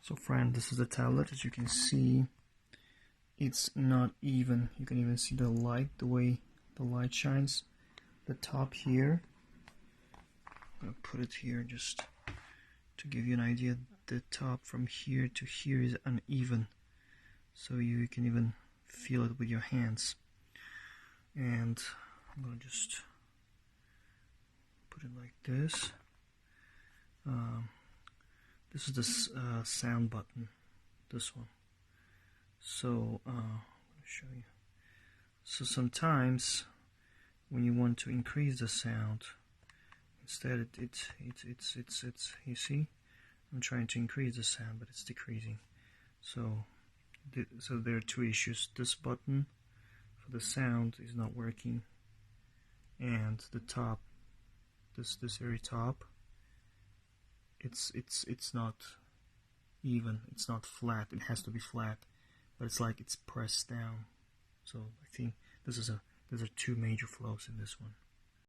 So friend, this is the tablet. As you can see, it's not even. You can even see the light, the way the light shines. The top here, I'm gonna put it here just to give you an idea. The top from here to here is uneven, so you can even feel it with your hands. And I'm gonna just put it like this. This is the sound button, this one. So I'm gonna show you. So sometimes when you want to increase the sound, instead it's you see, I'm trying to increase the sound, but it's decreasing. So there are two issues. This button for the sound is not working, and the top, this very top, it's not even. It's not flat. It has to be flat, but it's like it's pressed down. So I think these are two major flaws in this one.